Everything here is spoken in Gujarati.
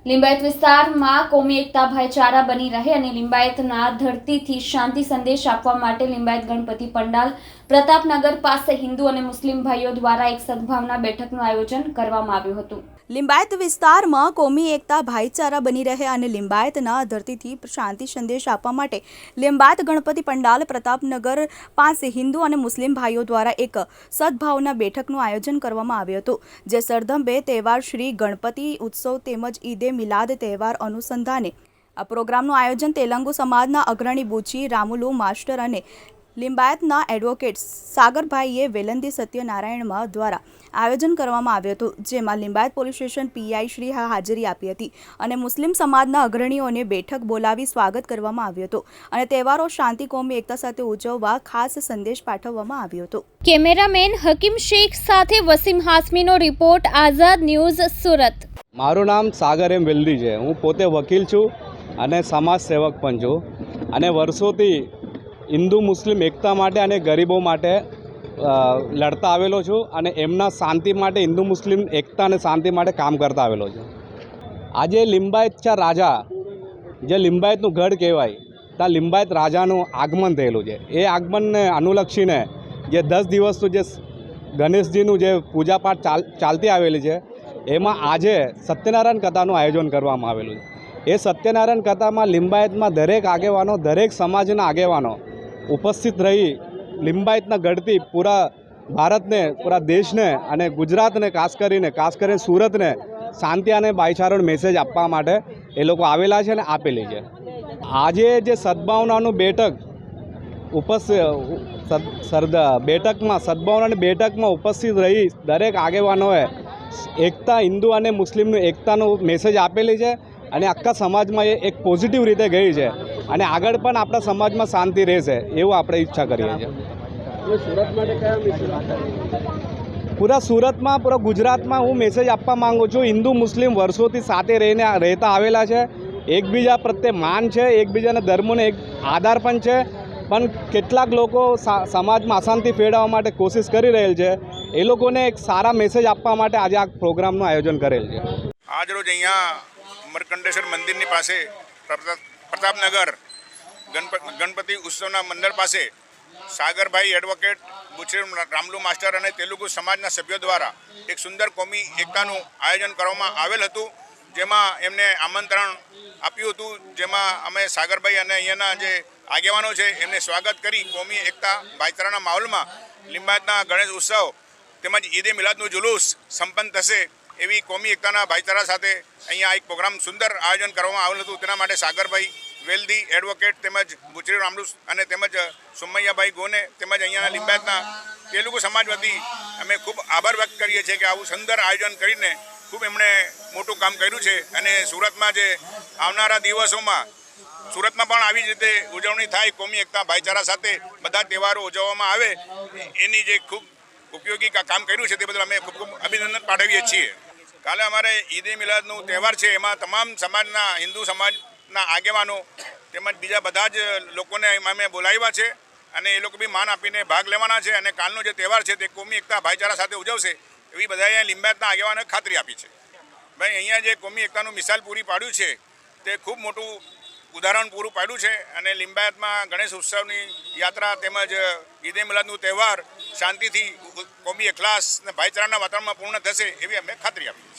લિંબાયત વિસ્તારમાં કોમી એકતા ભાઈચારા બની રહે અને લિંબાયતના ધરતીથી શાંતિ સંદેશ આપવા માટે લિંબાયત ગણપતિ પંડાલ પ્રતાપનગર પાસે હિન્દુ અને મુસ્લિમ ભાઈઓ દ્વારા એક સદભાવના બેઠકનું આયોજન કરવામાં આવ્યું હતું। લિંબાયત વિસ્તારમાં કોમી એકતા ભાઈચારા બની રહે અને લિંબાયતના ધરતીથી શાંતિ સંદેશ આપવા માટે લિંબાયત ગણપતિ પંડાલ પ્રતાપનગર પાસે હિન્દુ અને મુસ્લિમ ભાઈઓ દ્વારા એક સદભાવના બેઠકનું આયોજન કરવામાં આવ્યું હતું, જે સરધંભે તહેવાર શ્રી ગણપતિ ઉત્સવ તેમજ ઈદે મિલાદ તહેવાર અનુસંધાને આ પ્રોગ્રામનું આયોજન તેલંગુ સમાજના અગ્રણી બુચી રામુલુ માસ્ટર અને લિંબાયતના એડવોકેટ સાગરભાઈએ વેલંદી સત્યનારાયણમાં દ્વારા આયોજન કરવામાં આવ્યું હતું, જેમાં Limbayat police station PI Shri હાજરી આપી હતી અને મુસ્લિમ સમાજના અગ્રણીઓને બેઠક બોલાવી સ્વાગત કરવામાં આવ્યું હતું અને તહેવારો શાંતિ કોમી એકતા સાથે ઉજવવા ખાસ સંદેશ પાઠવવામાં આવ્યો હતો। કેમેરામેન હકીમ શેખ સાથે વસીમ હાસમીનો રિપોર્ટ, આઝાદ ન્યૂઝ, સુરત। મારું નામ સાગર એમ વેલદી છે। હું પોતે વકીલ છું અને સમાજ સેવક પણ છું અને વર્ષોથી હિન્દુ મુસ્લિમ એકતા માટે અને ગરીબો માટે લડતા આવેલો છું અને એમના શાંતિ માટે હિન્દુ મુસ્લિમ એકતા અને શાંતિ માટે કામ કરતા આવેલો છું। આજે લિંબાયતના રાજા જે લિંબાયતનું ગઢ કહેવાય ત્યાં લિંબાયત રાજાનું આગમન થયેલું છે। એ આગમનને અનુલક્ષીને જે 10 દિવસનું જે ગણેશજીનું જે પૂજાપાઠ ચાલતી આવેલી છે એમાં આજે સત્યનારાયણ કથાનું આયોજન કરવામાં આવેલું છે। એ સત્યનારાયણ કથામાં લિંબાયતમાં દરેક આગેવાનો દરેક સમાજના આગેવાનો ઉપસ્થિત રહી લિંબાયતના ગઢથી પૂરા ભારતને પૂરા દેશને અને ગુજરાતને ખાસ કરીને સુરતને શાંતિ અને ભાઈચારાનો મેસેજ આપવા માટે એ લોકો આવેલા છે અને આપેલી છે। આજે જે સદભાવનાનું સદભાવનાની બેઠકમાં ઉપસ્થિત રહી દરેક આગેવાનોએ એકતા હિન્દુ અને મુસ્લિમનું એકતાનું મેસેજ આપેલી છે અને આખા સમાજમાં એ એક પોઝિટિવ રીતે ગઈ છે અને આગળ પણ આપણા સમાજમાં શાંતિ રહેશે એવું આપણે ઈચ્છા કરીએ છીએ। પૂરા સુરતમાં પૂરા ગુજરાતમાં હું મેસેજ આપવા માગું છું, હિન્દુ મુસ્લિમ વર્ષોથી સાથે રહેતા આવેલા છે, એકબીજા પ્રત્યે માન છે, એકબીજાના ધર્મોને એક આધાર પણ છે, પણ કેટલાક લોકો સમાજમાં અશાંતિ ફેલાવવા માટે કોશિશ કરી રહેલ છે। એ લોકોને એક સારા મેસેજ આપવા માટે આજે આ પ્રોગ્રામનું આયોજન કરેલ છે। આજરોજ અહીંયા મરકંડેશ્વર મંદિરની પાસે પ્રતાપનગર ગણપતિ ઉત્સવના મંડળ પાસે સાગરભાઈ એડવોકેટ, બુચી રામલુ માસ્ટર અને તેલુગુ સમાજના સભ્યો દ્વારા એક સુંદર કોમી એકતાનું આયોજન કરવામાં આવેલ હતું, જેમાં એમને આમંત્રણ આપ્યું હતું, જેમાં અમે સાગરભાઈ અને અહીંયાના જે આગેવાનો છે એમને સ્વાગત કરી કોમી એકતા ભાઈચારાના માહોલમાં લિંબાયતના ગણેશ ઉત્સવ તેમજ ઈદે મિલાદનું જુલુસ સંપન્ન થશે એવી કોમી એકતાના ભાઈચારા સાથે અહીંયા એક પ્રોગ્રામ સુંદર આયોજન કરવામાં આવેલું હતું। તેના માટે સાગરભાઈ વેલદી એડવોકેટ તેમજ બુચરી રામલુ અને તેમજ સુમૈયાભાઈ ગોને તેમજ અહીંયાના લિંબાયતના તેલુગુ સમાજ વતી અમે ખૂબ આભાર વ્યક્ત કરીએ છીએ કે આવું સુંદર આયોજન કરીને ખૂબ એમણે મોટું કામ કર્યું છે અને સુરતમાં જે આવનારા દિવસોમાં સુરતમાં પણ આવી જ રીતે ઉજવણી થાય, કોમી એકતા ભાઈચારા સાથે બધા તહેવારો ઉજવવામાં આવે એની જે ખૂબ ઉપયોગી કામ કર્યું છે તે બદલ અમે ખૂબ ખૂબ અભિનંદન પાઠવીએ છીએ। કાલે અમારે ઈદે મિલાદનું તહેવાર છે, એમાં તમામ સમાજના હિન્દુ સમાજના આગેવાનો તેમજ બીજા બધા જ લોકોને અમે બોલાવ્યા છે અને એ લોકો બી માન આપીને ભાગ લેવાના છે અને કાલનો જે તહેવાર છે તે કોમી એકતા ભાઈચારા સાથે ઉજવશે એવી બધાએ લિંબાયતના આગેવાનોએ ખાતરી આપી છે। ભાઈ અહીંયા જે કોમી એકતાનું મિસાલ પૂરી પાડ્યું છે તે ખૂબ મોટું ઉદાહરણ પૂરું પાડ્યું છે અને લિંબાયતમાં ગણેશ ઉત્સવની યાત્રા તેમજ ઈદે મિલાદનું તહેવાર શાંતિથી કોમી એખલાસ અને ભાઈચારાના વાતાવરણમાં પૂર્ણ થશે એવી અમે ખાતરી આપી છે।